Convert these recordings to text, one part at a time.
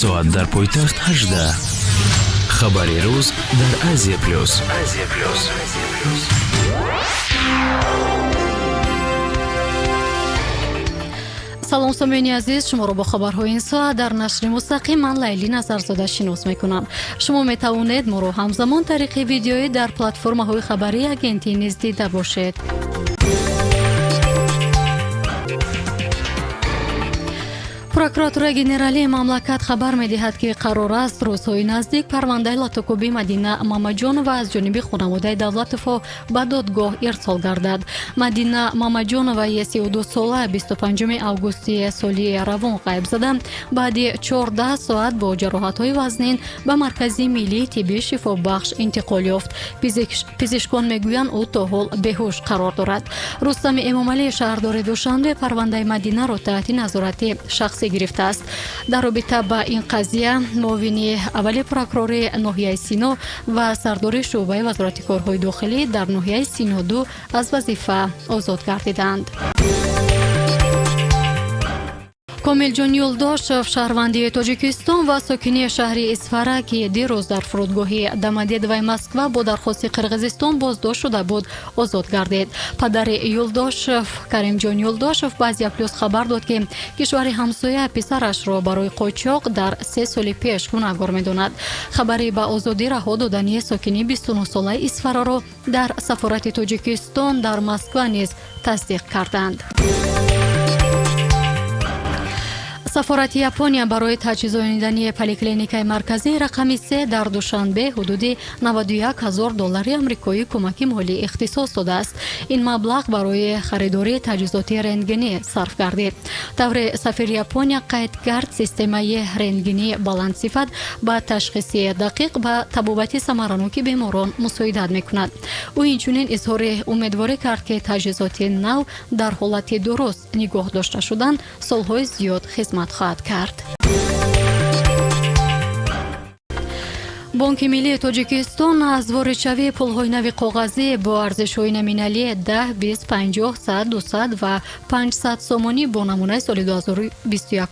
соат дар пойтахт 18. хабари рӯз дар Азия плюс. салом сомиёни азиз, шуморо бо хабарҳои ин соат дар нашри мустақим ман Лайли Назарзода шинос мекунам. Шумо метавонед моро ҳамзамон тариқи видеоӣ дар платформаҳои хабарии агентӣ низ дида бошед. прокуратураи генералии мамлакат хабар медиҳад ки қарор аст рӯзҳои наздик парвандаи латокӯбии Мадина Мамаҷонова аз ҷониби хонаводаи Давлатовҳо ба додгоҳ ирсол гардад. Мадина Мамаҷонова 32 сола 25 августи соли равон ғайб зада баъди 14 соат бо ҷароҳатҳои вазнин ба маркази миллии тиббии шифобахш интиқол ёфт. пизишкон мегӯянд ӯ то ҳол беҳуш қарор дорад. Рустами Эмомалии шаҳрдори Душанбе парвандаи Мадинаро таҳти назорати шахсӣ гирифтааст. дар робита ба ин қазия муовини аввали прокурори ноҳияи Сино ва сардори шуъбаи вазорати корҳои дохилӣ дар ноҳияи Сино-2 аз вазифа озод гардиданд. Комилҷон Юлдошев, шаҳрванди Тоҷикистон ва сокини шаҳри Исфара, ки дирӯз дар фурудгоҳи Домодедовои Москва бо дархости Қирғизистон боздошт шуда буд, озод гардид. Падари Юлдошев, Каримҷон Юлдошев ба Азия плюс хабар дод ки кишвари ҳамсоя писарашро барои қочоқ дар 3 соли пеш гунаҳгор медонад. Хабари ба озодӣ раҳо додани сокини 29 солаи Исфараро дар сафорати Тоҷикистон дар Москва низ тасдиқ карданд. сафорати Япония барои таҷҳизонидани поликлиникаи марказии рақами 3 дар Душанбе ҳудуди $91,000 амрикоӣ кӯмаки молӣ ихтисос додааст. Ин маблағ барои харидории таҷҳизоти рентгенӣ сарф гардид. тавре сафири Япония қайд кард системаи рентгении баландсифат ба ташхиси дақиқ ва табобати самараноки беморон мусоидат мекунад. ӯ инчунин изҳори умедворӣ кард ки таҷҳизоти нав дар ҳолати дуруст нигоҳ дошта шудан солҳои зиёд хизмат خواهد کرد. بانک ملی تاجیکستان از واردشوی پول‌های نوی کاغذی با ارزش‌های نومینالی 10, 20, 50, 100, 200 و 500 سومانی با نمونه سال 2021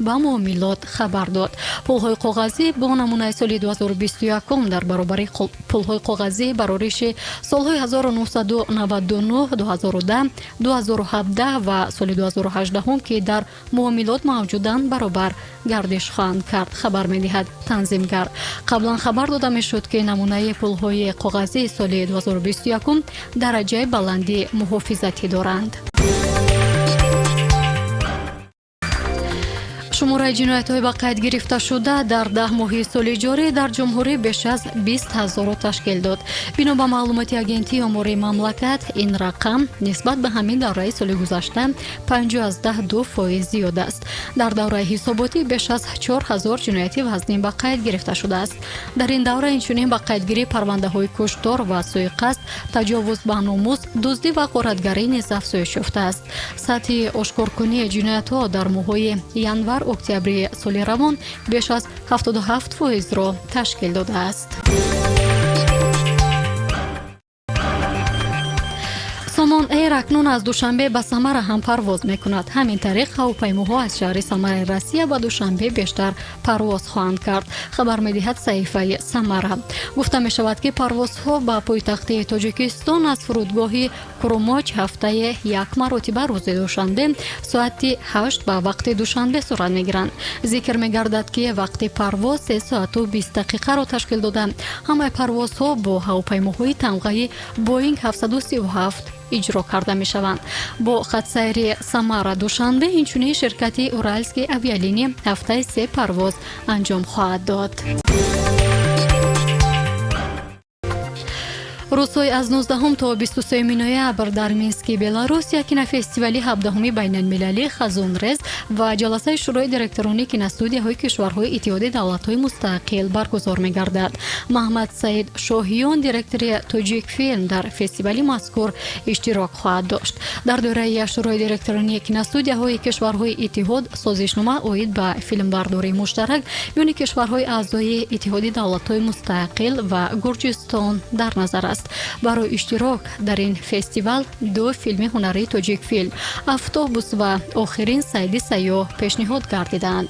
با معاملات خبر داد. پول‌های کاغذی با نمونه سال 2021 در برابر پول‌های کاغذی برآورش سال‌های 1999, 2010, 2017 و سال 2018 که در معاملات موجودند برابر گردش خواهند کرد. خبر می‌دهد تنظیمگر. قبلا خبر داده می‌شد که نمونه پول‌های کاغذی سال 2021 درجه بلندی محافظتی دارند. شماره جنایت‌های با قید گرفته شده در 10 ماه سال جاری در جمهوری بیش از 20,000 تشکیل داد. بنا به معلومات اگنتی امور مملکت این رقم نسبت به همین دوره سال گذشته 52% زیاد است. در دوره حساباتی بیش از 4,000 جنایتی وزنی با قید گرفته شده است. در این دوره اینچنین با قیدگیری پرونده‌های کشتار و سوءقصد، تجاوز به ناموس، دزدی و غارتگری نیز افزایش یافته است. سطح آشکارکنی جنایت‌ها در ماه‌های ینور اکتبر سال روان بیش از 77% را تشکیل داده است. سامان ایر اکنون از دوشنبه به ثمر هم پرواز میکند. همین طریق هواپیماها از شهر ثمر روسیه به دوشنبه بیشتر پرواز خواهند کرد. خبر میدهد صحیفه ثمره. گفته می شود که پروازها به پایتخت تاجیکستان از فرودگاه کروماچ هفته یک مرتبه روز دوشنبه ساعت 8 به وقت دوشنبه صورت میگیرند. ذکر میگردد که وقت پرواز 3 ساعت و 20 دقیقه را تشکیل داده. همه پروازها با هواپیماهای تمغه بوینگ 737 اجرا کرده می شوند. با خطسیری ثمره دوشنبه اینچنین شرکتی اورالسکی اویالینی هفته 3 پرواز انجام خواهد داد. روزهای از 19 تا 23 نوامبر در مینسک بلاروس یکینا فستیوالی 17 بین‌المللی خزونرز و جلسه شورای دیرکتورانی کینوستودیوهای کشورهای اتحاد دولت‌های مستقل برگزار می‌گردد. محمد سعید شاهیان دیرکتور تاجیک فیلم در فستیوالی مذکور اشتراک خواهد داشت. در دوره شورای دیرکتورانی کینوستودیوهای کشورهای اتحاد سازشنامه اوید به فیلمبرداری مشترک میان کشورهای اعضای اتحاد دولت‌های مستقل و گرجستان در نظر است. برای اشتراک در این فستیوال 2 فیلم هنری تاجیک فیلم، افتابوس و آخرین سید سیاه پیشنهاد گردیدند.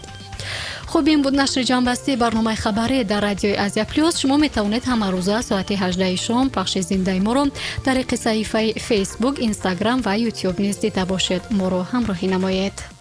خب این بود نشر جنبسته برنامه خبری در رادیو آزیا پلاس. شما می توانید همه روزه ساعت 18 شام پخش زنده ما رو در صفحه فیسبوک، اینستاگرام و یوتیوب نیز دیده باشید. ما رو همراهی نمایید.